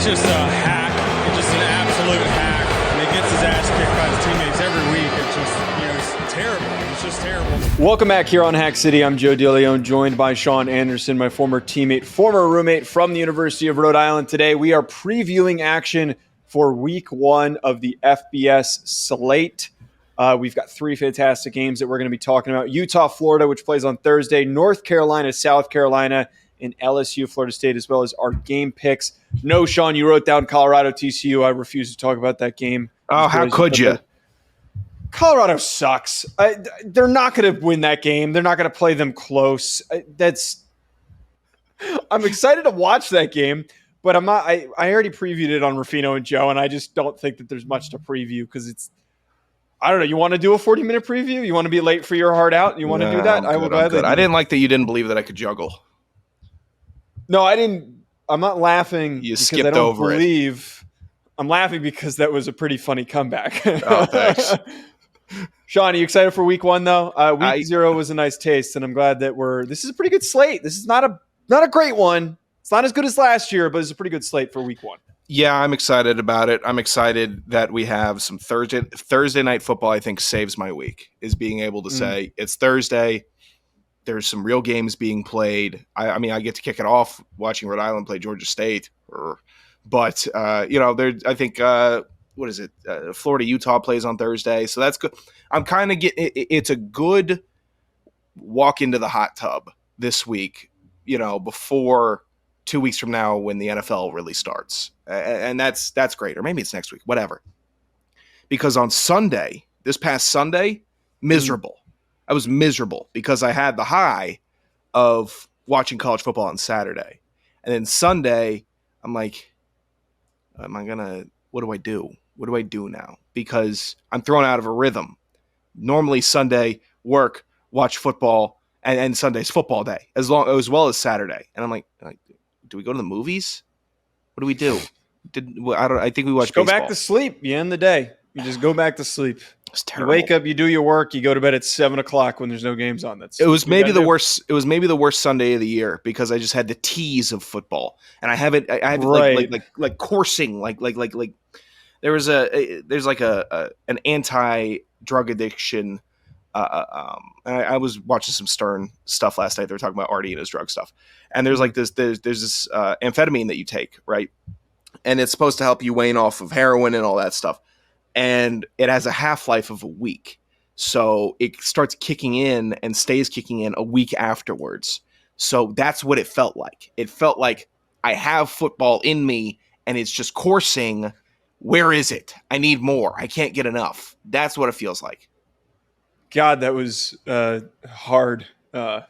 just a hack. He's just an absolute hack. And he gets his ass kicked by his teammates every week. It's just, it's terrible. It's just terrible. Welcome back here on Hack City. I'm Joe DeLeone, joined by Sean Anderson, my former teammate, former roommate from the University of Rhode Island. Today, we are previewing action for week one of the FBS slate. We've got three fantastic games that we're going to be talking about. Utah, Florida, which plays on Thursday. North Carolina, South Carolina, and LSU, Florida State, as well as our game picks. No, Sean, you wrote down Colorado, TCU. I refuse to talk about that game. Oh, how could you? Colorado sucks. They're not going to win that game. They're not going to play them close. I'm excited to watch that game, but I'm not. I already previewed it on Ruffino and Joe, and I just don't think that there's much to preview because it's. I don't know. You want to do a 40-minute preview? You want to be late for your heart out? You want to do that? I will gladly. I didn't like that you didn't believe that I could juggle. No, I didn't. I'm not laughing. You because skipped I don't over believe. I'm laughing because that was a pretty funny comeback. Oh, thanks. Sean, are you excited for week one, though? Week 0 was a nice taste, and I'm glad that this is a pretty good slate. This is not a great one. It's not as good as last year, but it's a pretty good slate for week one. Yeah, I'm excited about it. I'm excited that we have some Thursday night football. I think saves my week, is being able to say it's Thursday. There's some real games being played. I mean, I get to kick it off watching Rhode Island play Georgia State. But, I think, what is it? Florida, Utah plays on Thursday. So that's good. I'm kind of it's a good walk into the hot tub this week, before 2 weeks from now when the NFL really starts. And that's great. Or maybe it's next week, whatever. Because on Sunday, this past Sunday, miserable. I was miserable because I had the high of watching college football on Saturday. And then Sunday, I'm like, what do I do? What do I do now? Because I'm thrown out of a rhythm. Normally Sunday, work, watch football, and Sunday's football day, as well as Saturday. And I'm like, do we go to the movies? What do we do? I think we watched baseball. Go back to sleep. You end the day. You just go back to sleep. It's terrible. You wake up, you do your work, you go to bed at 7:00 when there's no games on. It was maybe the worst. It was maybe the worst Sunday of the year because I just had the tease of football, and I have it like coursing, like there's an anti-drug addiction. I was watching some Stern stuff last night. They were talking about Artie and his drug stuff, and there's this amphetamine that you take, right, and it's supposed to help you wane off of heroin and all that stuff. And it has a half-life of a week. So it starts kicking in and stays kicking in a week afterwards. So that's what it felt like. It felt like I have football in me and it's just coursing. Where is it? I need more. I can't get enough. That's what it feels like. God, that was hard. I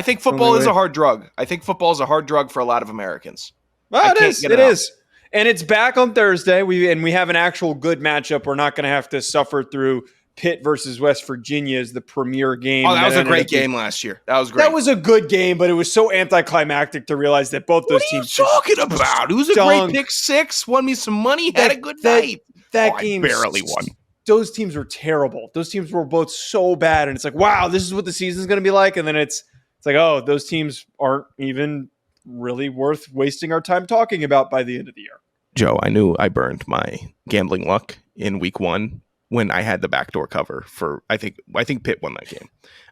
think football is a hard drug. I think football is a hard drug for a lot of Americans. Well, it is. And it's back on Thursday. We have an actual good matchup. We're not going to have to suffer through Pitt versus West Virginia as the premier game. Oh, that was a great game last year. That was great. That was a good game, but it was so anticlimactic to realize that both those teams. What are you talking about? It was a great pick six. Won me some money. Had a good night. That game barely won. Those teams were terrible. Those teams were both so bad, and it's like, wow, this is what the season's going to be like. And then it's like, oh, those teams aren't even really worth wasting our time talking about by the end of the year. Joe, I knew I burned my gambling luck in week one when I had the backdoor cover for, I think Pitt won that game.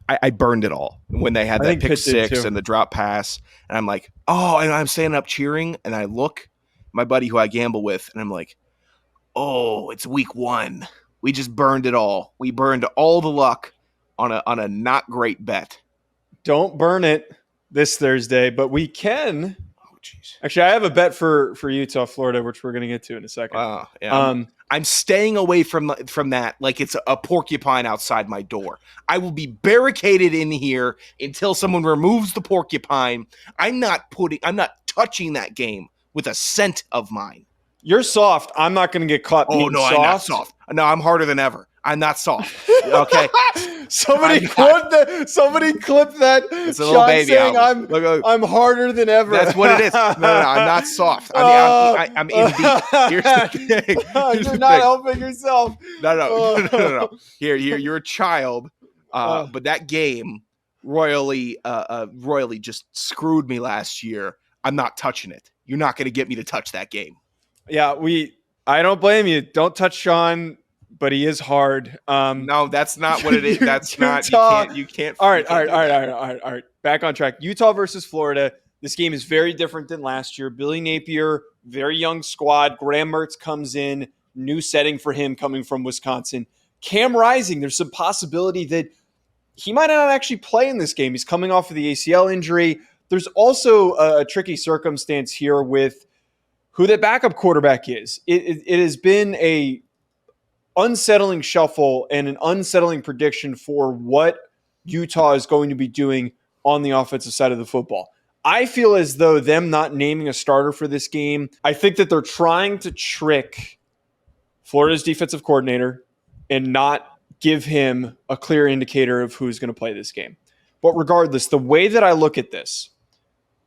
I burned it all when they had that pick six and the drop pass. And I'm like, oh, and I'm standing up cheering. And I look, my buddy who I gamble with, and I'm like, oh, it's week one. We just burned it all. We burned all the luck on a not great bet. Don't burn it this Thursday, but we can. Actually, I have a bet for Utah, Florida, which we're going to get to in a second. Yeah. I'm staying away from that like it's a porcupine outside my door. I will be barricaded in here until someone removes the porcupine. I'm not touching that game with a cent of mine. You're soft. I'm not going to get caught being soft. I'm not soft. No, I'm harder than ever. I'm not soft. Okay. Somebody clip that. It's a little baby saying I'm harder than ever. That's what it is. No, I'm not soft. I'm in deep. Here's the thing. You're not helping yourself. No. Here, you're a child. But that game royally just screwed me last year. I'm not touching it. you're not going to get me to touch that game. Yeah, I don't blame you. Don't touch Sean, but he is hard. No, that's not what it is. That's Utah, not, you can't. All right. Back on track. Utah versus Florida. This game is very different than last year. Billy Napier, very young squad. Graham Mertz comes in, new setting for him coming from Wisconsin. Cam Rising, there's some possibility that he might not actually play in this game. He's coming off of the ACL injury. There's also a tricky circumstance here with who that backup quarterback is. It has been a unsettling shuffle and an unsettling prediction for what Utah is going to be doing on the offensive side of the football. I feel as though them not naming a starter for this game, I think that they're trying to trick Florida's defensive coordinator and not give him a clear indicator of who's going to play this game. But regardless, the way that I look at this,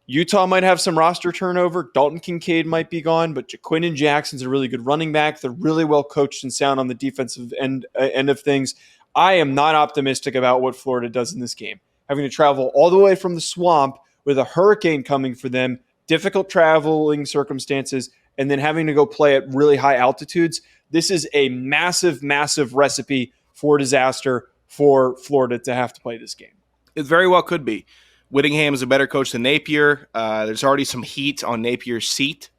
Utah might have some roster turnover. Dalton Kincaid might be gone, but Jaquindon Jackson's a really good running back. They're really well coached and sound on the defensive end of things. I am not optimistic about what Florida does in this game. Having to travel all the way from the swamp with a hurricane coming for them, difficult traveling circumstances, and then having to go play at really high altitudes. This is a massive, massive recipe for disaster for Florida to have to play this game. It very well could be. Whittingham is a better coach than Napier. There's already some heat on Napier's seat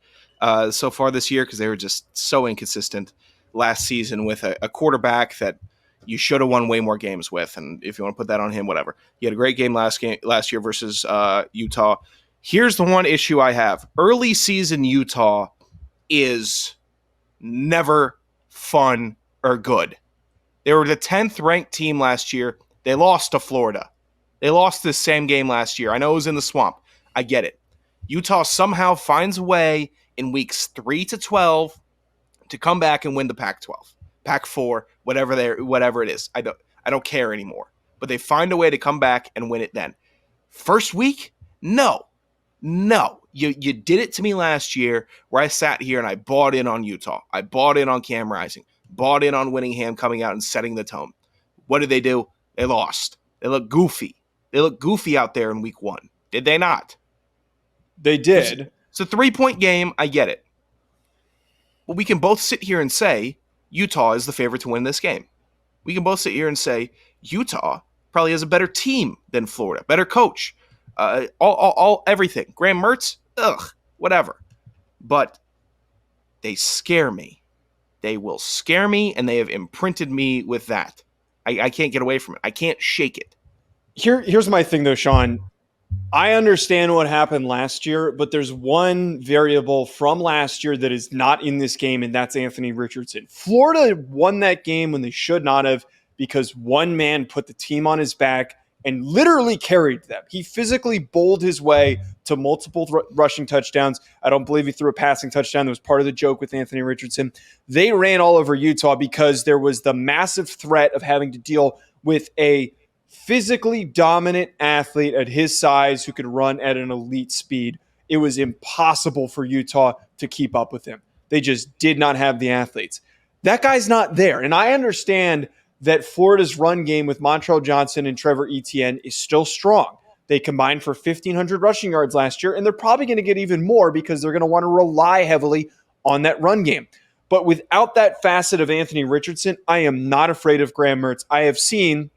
so far this year because they were just so inconsistent last season with a quarterback that you should have won way more games with. And if you want to put that on him, whatever. He had a great game last year versus Utah. Here's the one issue I have. Early season Utah is never fun or good. They were the 10th ranked team last year. They lost to Florida. They lost this same game last year. I know it was in the swamp. I get it. Utah somehow finds a way in weeks 3 to 12 to come back and win the Pac-12, Pac-4, whatever it is. I don't care anymore. But they find a way to come back and win it then. First week? No. You did it to me last year where I sat here and I bought in on Utah. I bought in on Cam Rising. Bought in on Whittingham coming out and setting the tone. What did they do? They lost. They look goofy. They look goofy out there in week 1. Did they not? They did. It's a 3-point game. I get it. But we can both sit here and say Utah is the favorite to win this game. We can both sit here and say Utah probably has a better team than Florida, better coach, everything. Graham Mertz, whatever. But they scare me. They will scare me, and they have imprinted me with that. I can't get away from it. I can't shake it. Here's my thing, though, Sean. I understand what happened last year, but there's one variable from last year that is not in this game, and that's Anthony Richardson. Florida won that game when they should not have because one man put the team on his back and literally carried them. He physically bowled his way to multiple rushing touchdowns. I don't believe he threw a passing touchdown. That was part of the joke with Anthony Richardson. They ran all over Utah because there was the massive threat of having to deal with a physically dominant athlete at his size who could run at an elite speed. It was impossible for Utah to keep up with him. They just did not have the athletes. That guy's not there. And I understand that Florida's run game with Montrell Johnson and Trevor Etienne is still strong. They combined for 1,500 rushing yards last year, and they're probably going to get even more because they're going to want to rely heavily on that run game. But without that facet of Anthony Richardson, I am not afraid of Graham Mertz. I have seen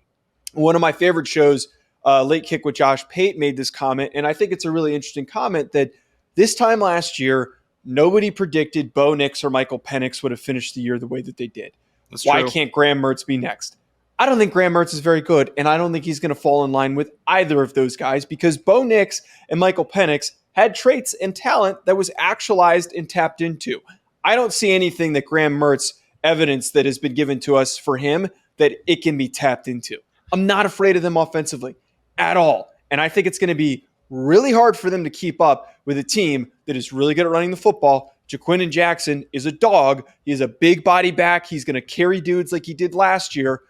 one of my favorite shows, Late Kick with Josh Pate, made this comment, and I think it's a really interesting comment that this time last year, nobody predicted Bo Nix or Michael Penix would have finished the year the way that they did. That's Why true. can't Graham Mertz be next? I don't think Graham Mertz is very good, and I don't think he's going to fall in line with either of those guys because Bo Nix and Michael Penix had traits and talent that was actualized and tapped into. I don't see anything that Graham Mertz evidence that has been given to us for him that it can be tapped into. I'm not afraid of them offensively at all, and I think it's going to be really hard for them to keep up with a team that is really good at running the football. Jaquindon Jackson is a dog. He's a big body back. He's going to carry dudes like he did last year.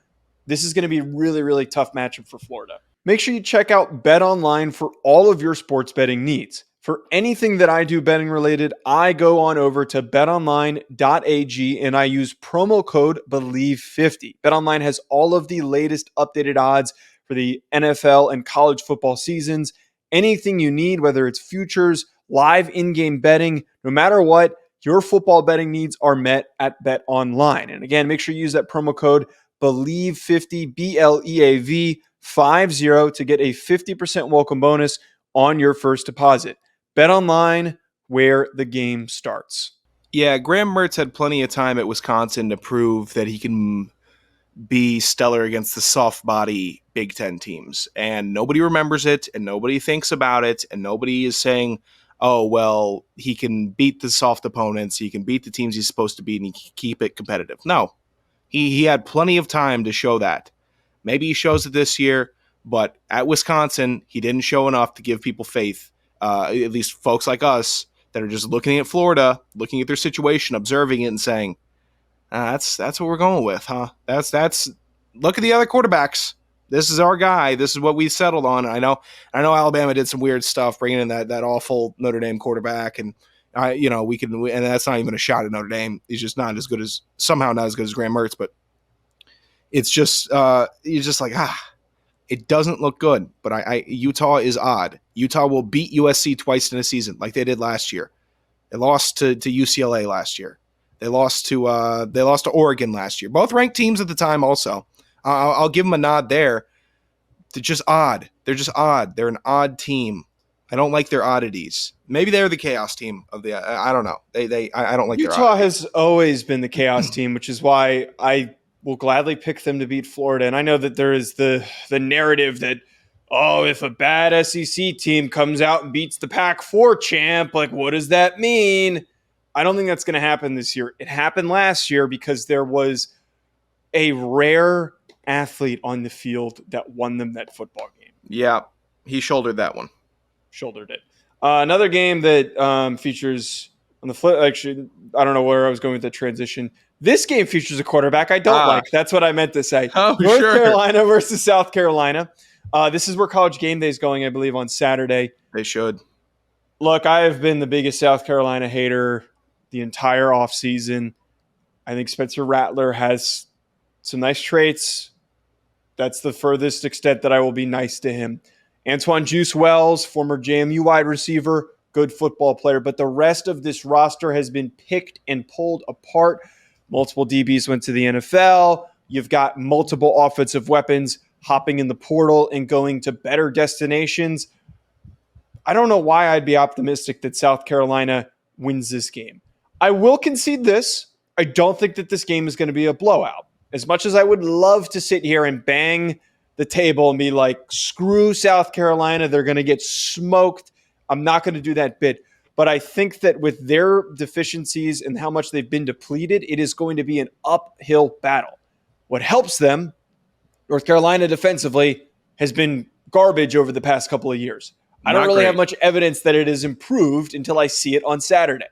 This is going to be a really, really tough matchup for Florida. Make sure you check out BetOnline for all of your sports betting needs. For anything that I do betting related, I go on over to betonline.ag and I use promo code BELIEVE50. BetOnline has all of the latest updated odds for the NFL and college football seasons. Anything you need, whether it's futures, live in-game betting. No matter what, your football betting needs are met at Bet Online. And again, make sure you use that promo code BELIEVE50, BLEAV 50 to get a 50% welcome bonus on your first deposit. Bet Online, where the game starts. Yeah, Graham Mertz had plenty of time at Wisconsin to prove that he can be stellar against the soft body Big Ten teams. And nobody remembers it, and nobody thinks about it, and nobody is saying, oh, well, he can beat the soft opponents, he can beat the teams he's supposed to beat, and he can keep it competitive. No, he had plenty of time to show that. Maybe he shows it this year, but at Wisconsin, he didn't show enough to give people faith, at least folks like us that are just looking at Florida, looking at their situation, observing it, and saying, that's what we're going with, huh? That's look at the other quarterbacks. This is our guy. This is what we settled on. I know Alabama did some weird stuff, bringing in that awful Notre Dame quarterback, and and that's not even a shot at Notre Dame. He's just not as good as Graham Mertz, but it's just you're just like it doesn't look good. But Utah is odd. Utah will beat USC twice in a season, like they did last year. They lost to UCLA last year. They lost to Oregon last year. Both ranked teams at the time also. I'll give them a nod there. They're just odd. They're an odd team. I don't like their oddities. Maybe they're the chaos team of the I don't know. I don't like their oddities. Utah has always been the chaos team, which is why I will gladly pick them to beat Florida. And I know that there is the narrative that, if a bad SEC team comes out and beats the Pac-4 champ, like what does that mean? I don't think that's going to happen this year. It happened last year because there was a rare athlete on the field that won them that football game. Yeah, he shouldered that one. Shouldered it. Another game that features on the flip. Actually, I don't know where I was going with the transition. This game features a quarterback I don't like. That's what I meant to say. Oh, North sure. Carolina versus South Carolina. This is where College Game Day is going, I believe, on Saturday. They should. Look, I have been the biggest South Carolina hater the entire offseason. I think Spencer Rattler has some nice traits. That's the furthest extent that I will be nice to him. Antoine Juice Wells, former JMU wide receiver, good football player. But the rest of this roster has been picked and pulled apart. Multiple DBs went to the NFL. You've got multiple offensive weapons hopping in the portal and going to better destinations. I don't know why I'd be optimistic that South Carolina wins this game. I will concede this. I don't think that this game is going to be a blowout. As much as I would love to sit here and bang the table and be like, screw South Carolina, they're going to get smoked. I'm not going to do that bit. But I think that with their deficiencies and how much they've been depleted, it is going to be an uphill battle. What helps them, North Carolina defensively, has been garbage over the past couple of years. I don't really have much evidence that it has improved until I see it on Saturday.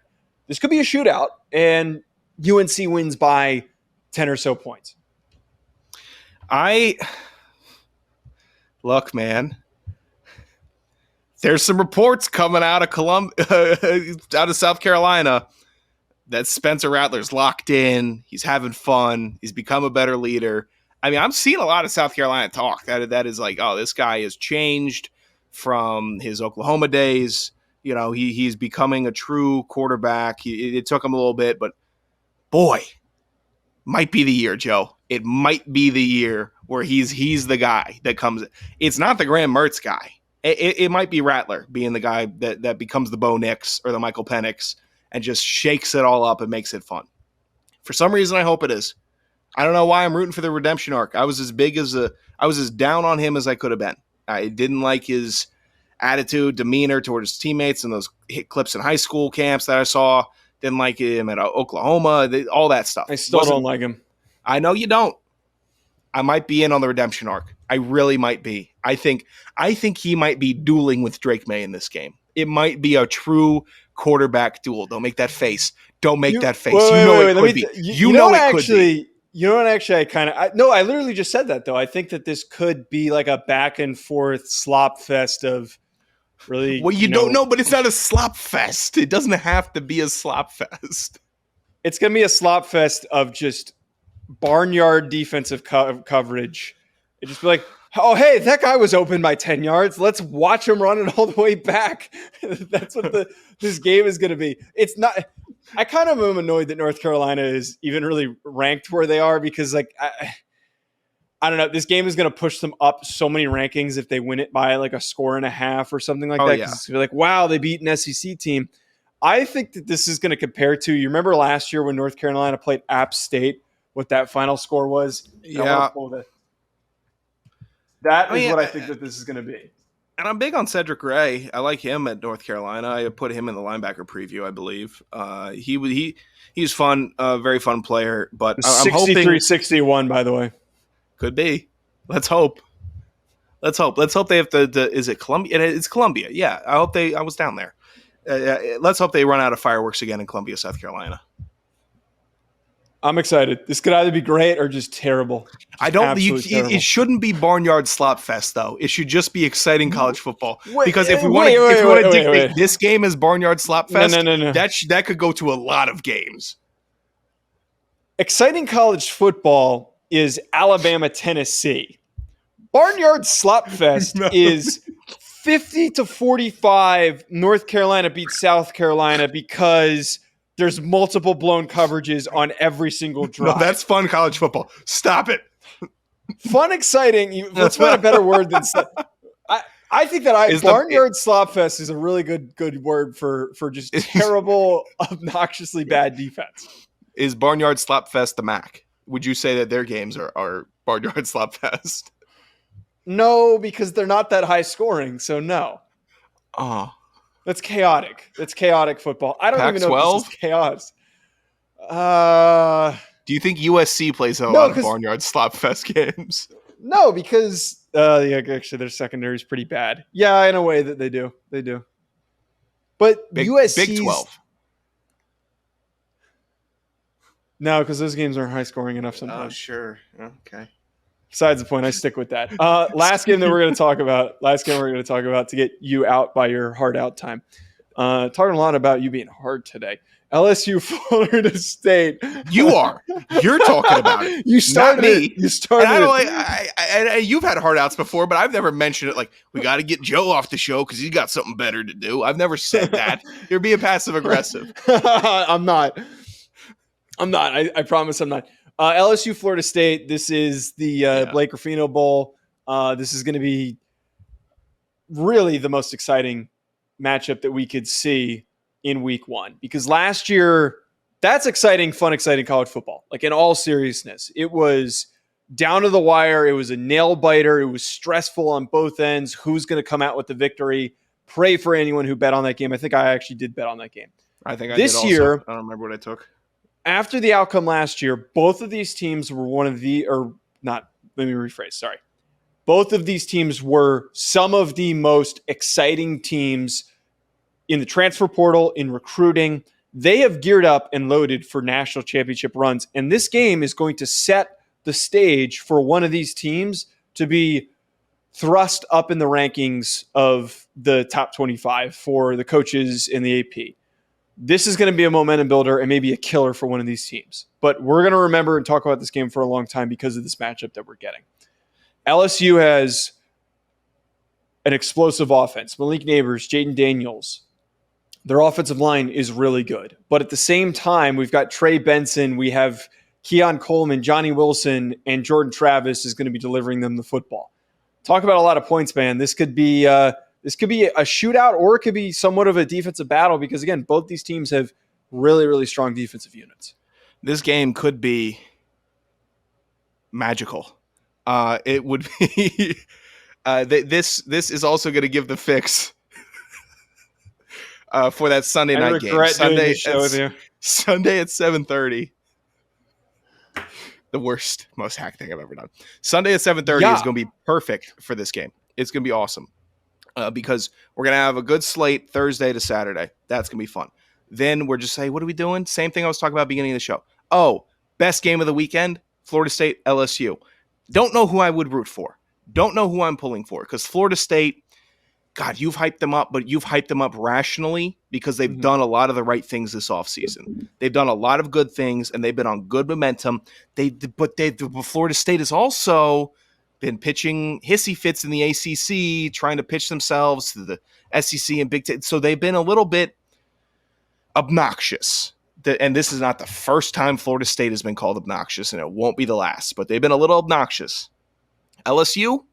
This could be a shootout, and UNC wins by 10 or so points. Look, man, there's some reports coming out of South Carolina that Spencer Rattler's locked in. He's having fun. He's become a better leader. I mean, I'm seeing a lot of South Carolina talk. That is like, oh, this guy has changed from his Oklahoma days. You know, he's becoming a true quarterback. It took him a little bit, but boy, might be the year, Joe. It might be the year where he's the guy that comes. It's not the Graham Mertz guy. It might be Rattler being the guy that becomes the Bo Nix or the Michael Penix and just shakes it all up and makes it fun. For some reason, I hope it is. I don't know why I'm rooting for the redemption arc. I was as down on him as I could have been. I didn't like his attitude, demeanor towards his teammates and those hit clips in high school camps that I saw. Didn't like him at Oklahoma, all that stuff. I still don't like him. I know you don't. I might be in on the redemption arc. I really might be. I think he might be dueling with Drake Maye in this game. It might be a true quarterback duel. Don't make that face. Don't make that face. It could be. You know it could be. You know what? Actually, I literally just said that though. I think that this could be like a back and forth slop fest of really. Well, you don't know, but it's not a slop fest. It doesn't have to be a slop fest. It's going to be a slop fest of just barnyard defensive coverage. It just be like, Oh, hey, that guy was open by 10 yards. Let's watch him run it all the way back. That's what this game is going to be. It's not. I kind of am annoyed that North Carolina is even really ranked where they are because, like, I don't know. This game is going to push them up so many rankings if they win it by like a score and a half or something like that. Yeah. It's gonna be like, wow, they beat an SEC team. I think that this is going to compare to, you remember last year when North Carolina played App State, what that final score was? Yeah. That is what I think that this is going to be. And I'm big on Cedric Gray. I like him at North Carolina. I put him in the linebacker preview, I believe. He's fun, very fun player. But I'm hoping 63-61, by the way. Could be. Let's hope. Let's hope they have to. Is it Columbia? It's Columbia. Yeah. I was down there. Let's hope they run out of fireworks again in Columbia, South Carolina. I'm excited. This could either be great or just terrible. Terrible. It shouldn't be Barnyard Slop Fest, though. It should just be exciting college football. Because if we want to dictate this game as Barnyard Slop Fest, no. That could go to a lot of games. Exciting college football is Alabama, Tennessee. Barnyard Slop Fest is 50-45. North Carolina beats South Carolina because there's multiple blown coverages on every single drive. No, that's fun college football. Stop it. Fun, exciting. Let's find a better word than I think that Barnyard Slopfest is a really good word for just terrible, obnoxiously bad defense. Is Barnyard Slopfest the MAC? Would you say that their games are Barnyard Slopfest? No, because they're not that high scoring, so no. Oh. That's chaotic. That's chaotic football. I don't even know if this is chaos. Do you think USC plays a lot of Barnyard Slopfest games? No, because actually their secondary is pretty bad. Yeah, in a way that they do. They do. But USC Big 12. No, because those games aren't high scoring enough sometimes. Oh, sure. Okay. Besides the point, I stick with that. Last game that we're going to talk about. To get you out by your hard out time. Talking a lot about you being hard today. LSU, Florida State. You are. You're talking about it. You started. Not me. You started. And you've had hard outs before, but I've never mentioned it. Like, we got to get Joe off the show because he's got something better to do. I've never said that. You're being passive aggressive. I'm not. I promise I'm not. LSU, Florida State. This is the Blake Ruffino Bowl. This is going to be really the most exciting matchup that we could see in week one, because last year, that's exciting, fun, exciting college football. Like, in all seriousness, it was down to the wire. It was a nail biter. It was stressful on both ends. Who's going to come out with the victory? Pray for anyone who bet on that game. I think I actually did bet on that game. I think I this did also. year. I don't remember what I took. After the outcome last year, both of these teams were let me rephrase. Sorry. Both of these teams were some of the most exciting teams in the transfer portal, in recruiting. They have geared up and loaded for national championship runs. And this game is going to set the stage for one of these teams to be thrust up in the rankings of the top 25 for the coaches in the AP. This is going to be a momentum builder and maybe a killer for one of these teams. But we're going to remember and talk about this game for a long time because of this matchup that we're getting. LSU has an explosive offense. Malik Neighbors, Jayden Daniels. Their offensive line is really good. But at the same time, we've got Trey Benson, we have Keon Coleman, Johnny Wilson, and Jordan Travis is going to be delivering them the football. Talk about a lot of points, man. This could be a shootout, or it could be somewhat of a defensive battle because, again, both these teams have really, really strong defensive units. This game could be magical. It would be this is also going to give the fix for that Sunday night game. Sunday at 7:30. The worst, most hack thing I've ever done. Sunday at 7:30 is going to be perfect for this game. It's going to be awesome because we're going to have a good slate Thursday to Saturday. That's going to be fun. Then we're just saying, what are we doing? Same thing I was talking about at the beginning of the show. Oh, best game of the weekend, Florida State, LSU. Don't know who I would root for. Don't know who I'm pulling for because Florida State, God, you've hyped them up, but you've hyped them up rationally because they've done a lot of the right things this offseason. They've done a lot of good things, and they've been on good momentum. But Florida State is also been pitching hissy fits in the ACC, trying to pitch themselves to the SEC and Big Ten. So they've been a little bit obnoxious. And this is not the first time Florida State has been called obnoxious, and it won't be the last, but they've been a little obnoxious. LSU,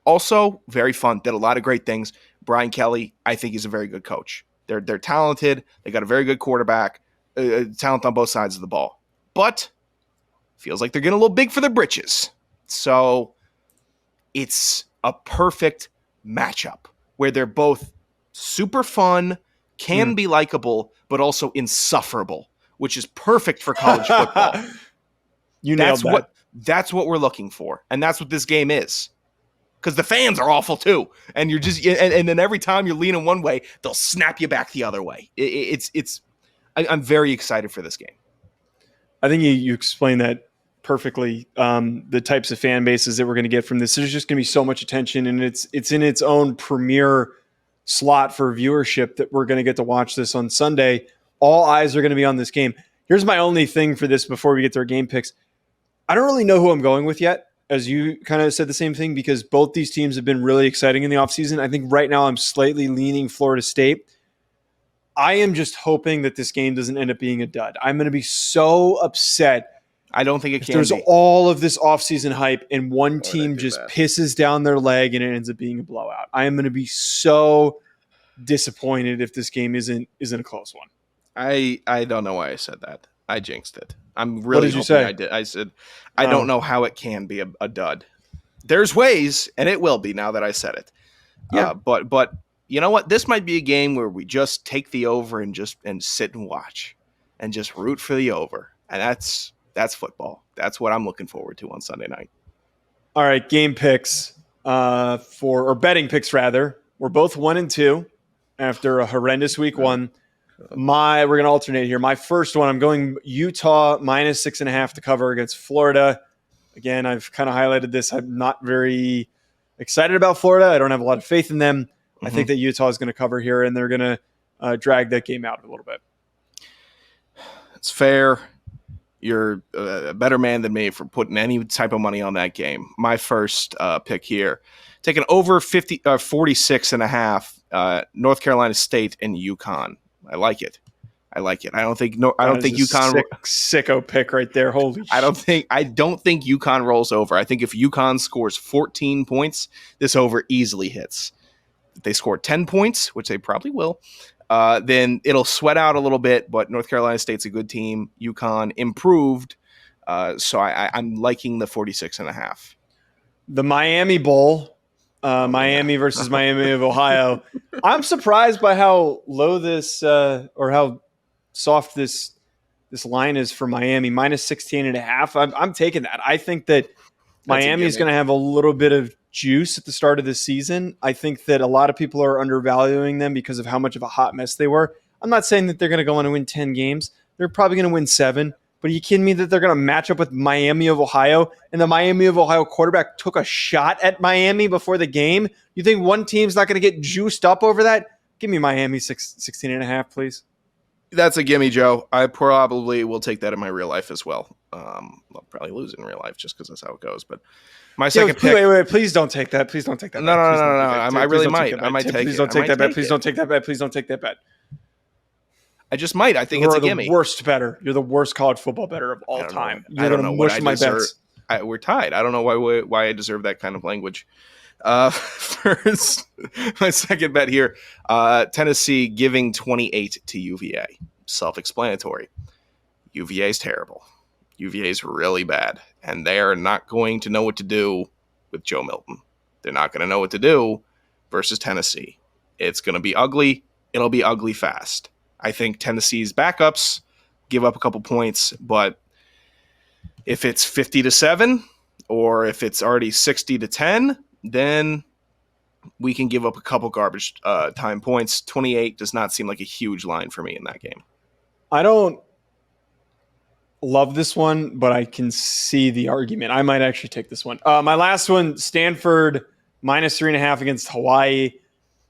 also very fun, did a lot of great things. Brian Kelly, I think he's a very good coach. They're talented. They got a very good quarterback, talent on both sides of the ball. But feels like they're getting a little big for their britches. So it's a perfect matchup where they're both super fun, can be likable, but also insufferable, which is perfect for college football. Nailed that. That's what we're looking for, and that's what this game is. Because the fans are awful too, and you're just and then every time you're leaning one way, they'll snap you back the other way. I'm very excited for this game. I think you explained that perfectly. The types of fan bases that we're going to get from this, there's just going to be so much attention, and it's in its own premier slot for viewership that we're going to get to watch this on Sunday. All eyes are going to be on this game. Here's my only thing for this before we get to our game picks. I don't really know who I'm going with yet, as you kind of said the same thing, because both these teams have been really exciting in the offseason. I think right now I'm slightly leaning Florida State. I am just hoping that this game doesn't end up being a dud. I'm going to be so upset. I don't think it can there's be. All of this offseason hype and one team just pisses down their leg and it ends up being a blowout. I am going to be so disappointed if this game isn't a close one. I don't know why I said that. I jinxed it. I'm really What did you say? I did. I said I don't know how it can be a dud. There's ways, and it will be now that I said it. Yeah. But you know what? This might be a game where we just take the over and sit and watch and just root for the over. And that's football. That's what I'm looking forward to on Sunday night. All right, game picks or betting picks rather. We're both 1-2 after a horrendous week one. We're going to alternate here. My first one, I'm going Utah -6.5 to cover against Florida. Again, I've kind of highlighted this. I'm not very excited about Florida. I don't have a lot of faith in them. I think that Utah is going to cover here, and they're going to drag that game out a little bit. It's fair. You're a better man than me for putting any type of money on that game. My first pick here, taking over 46.5, North Carolina State and UConn. I like it. I don't think UConn sicko pick right there. Holy I don't think UConn rolls over. I think if UConn scores 14 points, this over easily hits. If they score 10 points, which they probably will, then it'll sweat out a little bit, but North Carolina State's a good team. UConn improved. So I'm liking the 46.5. The Miami Bowl, Miami versus Miami of Ohio. I'm surprised by how low this or how soft this line is for Miami, -16.5. I'm taking that. I think that Miami is going to have a little bit of juice at the start of the season. I think that a lot of people are undervaluing them because of how much of a hot mess they were. I'm not saying that they're going to go on and win 10 games. They're probably going to win 7. But are you kidding me that they're going to match up with Miami of Ohio? And the Miami of Ohio quarterback took a shot at Miami before the game? You think one team's not going to get juiced up over that? Give me Miami 16.5, please. That's a gimme, Joe. I probably will take that in my real life as well. I'll probably lose in real life just because that's how it goes. But my second pick. Wait. Please don't take that. Please don't take that. No. I really might. I might take it. Please don't take that bet. Please don't take that bet. Please don't take that bet. I just might. I think it's a gimme. You're the worst bettor. You're the worst college football bettor of all time. I don't know what I deserve. We're tied. I don't know why I deserve that kind of language. First, my second bet here, Tennessee giving 28 to UVA. Self-explanatory. UVA is terrible. UVA is really bad, and they are not going to know what to do with Joe Milton. They're not going to know what to do versus Tennessee. It's going to be ugly. It'll be ugly fast. I think Tennessee's backups give up a couple points, but if it's 50-7 or if it's already 60-10, then we can give up a couple garbage time points. 28 does not seem like a huge line for me in that game. I don't love this one, but I can see the argument. I might actually take this one. My last one, Stanford -3.5 against Hawaii.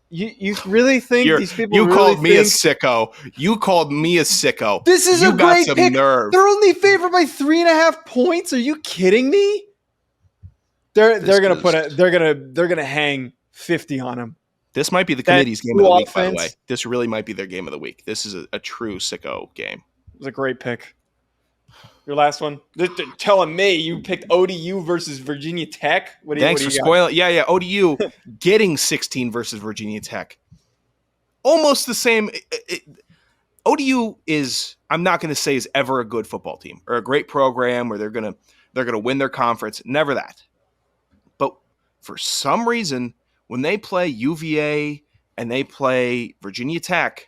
You really think these people You really called me think... a sicko. You called me a sicko. This is a great pick. Nerve. They're only favored by 3.5 points. Are you kidding me? They're gonna hang 50 on him. This might be the committee's game of the week, offense, by the way. This really might be their game of the week. This is a true sicko game. It was a great pick. Your last one? They're telling me you picked ODU versus Virginia Tech. Thanks for spoiling. Yeah. ODU getting 16 versus Virginia Tech. Almost the same. ODU is, I'm not going to say is ever a good football team or a great program where they're going to win their conference. Never that. But for some reason, when they play UVA and they play Virginia Tech,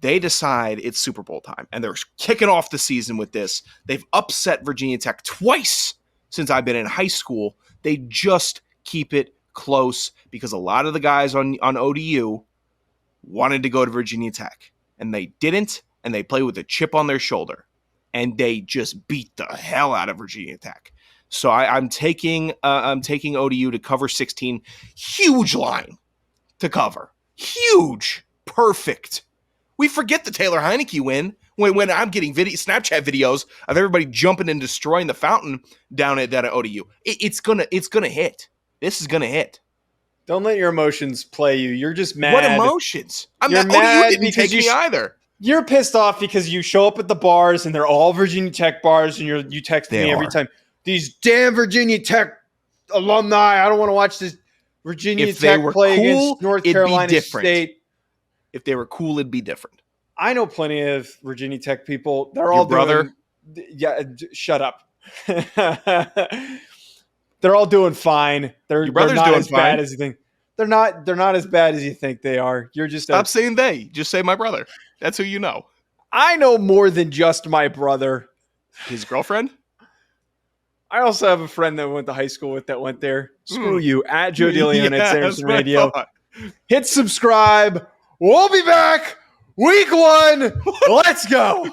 they decide it's Super Bowl time, and they're kicking off the season with this. They've upset Virginia Tech twice since I've been in high school. They just keep it close because a lot of the guys on ODU wanted to go to Virginia Tech, and they didn't, and they play with a chip on their shoulder, and they just beat the hell out of Virginia Tech. So I'm taking ODU to cover 16. Huge line to cover. Huge. Perfect. We forget the Taylor Heineke win when I'm getting Snapchat videos of everybody jumping and destroying the fountain down at ODU. It's gonna hit. This is gonna hit. Don't let your emotions play you. You're just mad. What emotions? You're mad ODU didn't take me either. You're pissed off because you show up at the bars and they're all Virginia Tech bars, and you text me every time. These damn Virginia Tech alumni. I don't want to watch this Virginia Tech play against North Carolina State. If they were cool, it'd be different. I know plenty of Virginia Tech people. They're all brother. Yeah, shut up. They're all doing fine. They're not as bad as you think. They're not as bad as you think they are. You're just stop saying they. Just say my brother. That's who you know. I know more than just my brother. His girlfriend? I also have a friend that went to high school with that went there. Screw you. At Joe DeLeone at Sanderson Radio. Hit subscribe. We'll be back. Week 1. Let's go.